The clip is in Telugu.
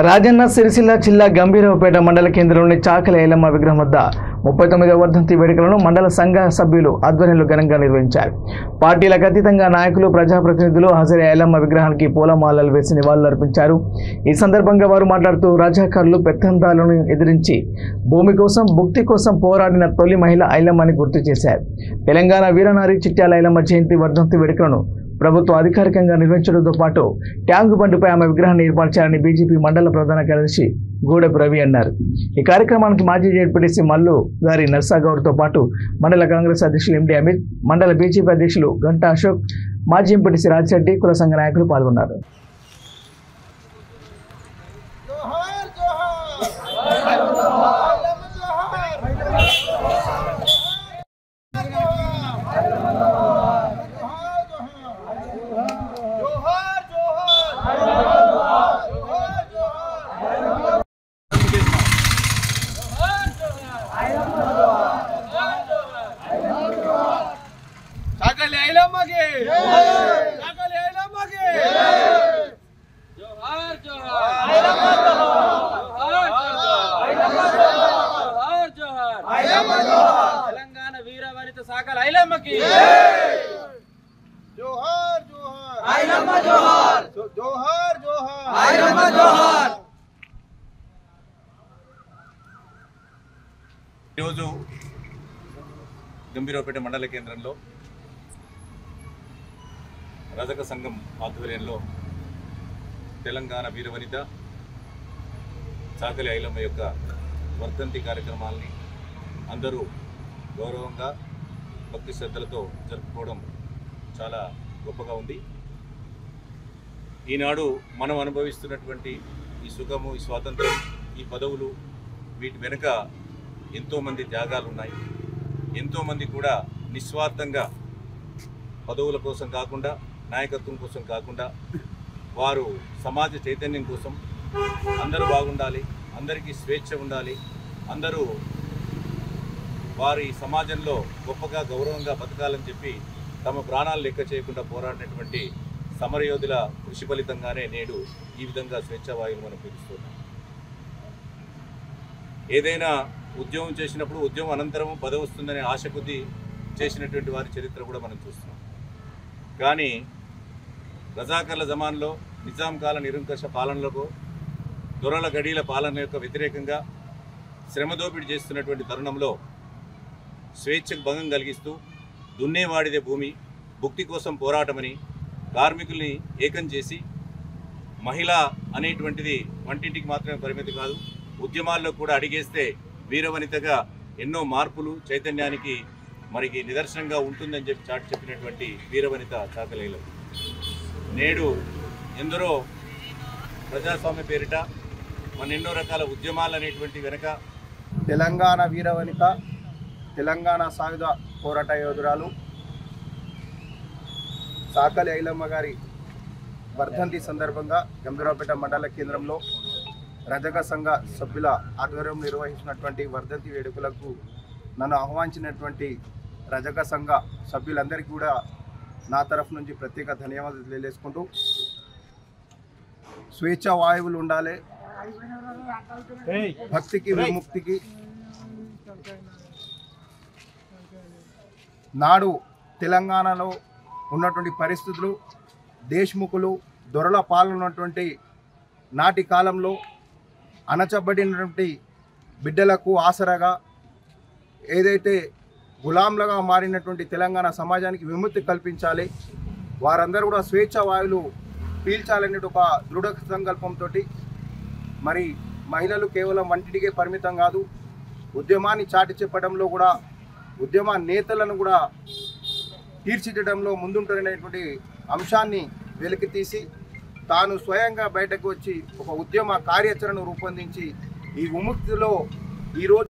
రాజన్న సిరిసిల్ల జిల్లా గంభీరావుపేట మండల కేంద్రంలోని చాకలి ఐలమ్మ విగ్రహం వద్ద 39వ వర్ధంతి వేడుకలను మండల సంఘ సభ్యులు ఆధ్వర్యంలో ఘనంగా నిర్వహించారు. పార్టీలకు అతీతంగా నాయకులు, ప్రజాప్రతినిధులు హాజరై ఐలమ్మ విగ్రహానికి పూలమాలలు వేసి నివాళులర్పించారు. ఈ సందర్భంగా వారు మాట్లాడుతూ రజాకారులు పెత్తందాలను ఎదిరించి భూమి కోసం, భుక్తి కోసం పోరాడిన తొలి మహిళ ఐలమ్మని గుర్తు చేశారు. తెలంగాణ వీరనారి చిట్యాల ఐలమ్మ జయంతి వర్ధంతి వేడుకలను ప్రభుత్వం అధికారికంగా నిర్వహించడంతో పాటు ట్యాంకు బండిపై ఆమె విగ్రహాన్ని ఏర్పాటు చేయాలని బీజేపీ మండల ప్రధాన కార్యదర్శి గూడెపు రవి అన్నారు. ఈ కార్యక్రమానికి మాజీ జెడ్పీటీసీ మల్లు గారి నర్సాగౌడ్తో పాటు మండల కాంగ్రెస్ అధ్యక్షులు ఎండి అమిత్, మండల బీజేపీ అధ్యక్షులు గంటా అశోక్, మాజీ ఎంపీటీసీ రాజిరెడ్డి, కుల సంఘ నాయకులు పాల్గొన్నారు. చాకలి ఐలమ్మకి చాకలి ఐలమ్మకి జోహార్ జోహార్ ఐలమ్మ జోహార్ జోహార్ ఐలమ్మ జోహార్ తెలంగాణ వీర వనిత చాకలి ఐలమ్మకి జోహార్ జోహార్ ఐలమ్మ జోహార్ జోహార్ జోహార్ ఐలమ్మ జోహార్. ఈరోజు గంభీరావుపేట మండల కేంద్రంలో రజక సంఘం ఆధ్వర్యంలో తెలంగాణ వీరవనిత చాకలి ఐలమ్మ యొక్క వర్ధంతి కార్యక్రమాలని అందరూ గౌరవంగా, భక్తి శ్రద్ధలతో జరుపుకోవడం చాలా గొప్పగా ఉంది. ఈనాడు మనం అనుభవిస్తున్నటువంటి ఈ సుఖము, ఈ స్వాతంత్రం, ఈ పదవులు, వీటి వెనుక ఎంతోమంది త్యాగాలు ఉన్నాయి. ఎంతోమంది కూడా నిస్వార్థంగా పదవుల కోసం కాకుండా, నాయకత్వం కోసం కాకుండా, వారు సమాజ చైతన్యం కోసం అందరూ బాగుండాలి, అందరికీ స్వేచ్ఛ ఉండాలి, అందరూ వారి సమాజంలో గొప్పగా గౌరవంగా బతకాలని చెప్పి తమ ప్రాణాలు లెక్క చేయకుండా పోరాడినటువంటి సమరయోధుల కృషి ఫలితంగానే నేడు ఈ విధంగా స్వేచ్ఛావాయువులు మనం పిలుస్తున్నాం. ఏదైనా ఉద్యమం చేసినప్పుడు ఉద్యమం అనంతరం పదవి వస్తుందనే ఆశ కొద్దీ చేసినటువంటి వారి చరిత్ర కూడా మనం చూస్తున్నాం. కానీ రజాకర్ల జమాన్లో, నిజాం కాల నిరంకుశ పాలనలకు, దొరల గడీల పాలన యొక్క వ్యతిరేకంగా శ్రమదోపిడి చేస్తున్నటువంటి తరుణంలో స్వేచ్ఛకు భంగం కలిగిస్తూ దున్నేవాడిదే భూమి, భుక్తి కోసం పోరాటమని కార్మికుల్ని ఏకం చేసి మహిళ అనేటువంటిది వంటింటికి మాత్రమే పరిమితి కాదు, ఉద్యమాల్లో కూడా అడిగేస్తే వీరవనితగా ఎన్నో మార్పులు, చైతన్యానికి మరికి నిదర్శనంగా ఉంటుందని చెప్పి చాటి చెప్పినటువంటి వీరవనిత చాకలి ఐలమ్మ. నేడు ఎందరో ప్రజాస్వామ్య పేరిట మన ఎన్నో రకాల ఉద్యమాలు అనేటువంటి వెనక తెలంగాణ వీరవనిత, తెలంగాణ సాయుధ పోరాట యోధురాలు చాకలి ఐలమ్మ గారి వర్ధంతి సందర్భంగా గంభీరావుపేట మండల కేంద్రంలో రజక సంఘ సభ్యుల ఆధ్వర్యం నిర్వహించినటువంటి వర్ధంతి వేడుకలకు నన్ను ఆహ్వానించినటువంటి రజక సంఘ సభ్యులందరికీ కూడా నా తరఫు నుంచి ప్రత్యేక ధన్యవాదాలు తెలియజేసుకుంటూ, స్వేచ్ఛ వాయువులు ఉండాలి, భక్తికి విముక్తికి నాడు తెలంగాణలో ఉన్నటువంటి పరిస్థితులు, దేశ్ముఖులు, దొరల పాలన ఉన్నటువంటి నాటి కాలంలో అణచబడినటువంటి బిడ్డలకు ఆసరాగా ఏదైతే గులాంలుగా మారినటువంటి తెలంగాణ సమాజానికి విముక్తి కల్పించాలి, వారందరూ కూడా స్వేచ్ఛ వాయువులు పీల్చాలనే ఒక దృఢ సంకల్పంతో మరి మహిళలు కేవలం వంటింటికే పరిమితం కాదు, ఉద్యమాన్ని చాటి చెప్పడంలో కూడా, ఉద్యమ నేతలను కూడా తీర్చిదిద్దడంలో ముందుంటారనేటువంటి అంశాన్ని వెలికి తీసి తాను స్వయంగా బయటకు వచ్చి ఒక ఉద్యమ కార్యాచరణ రూపొందించి ఈ విముక్తిలో ఈరోజు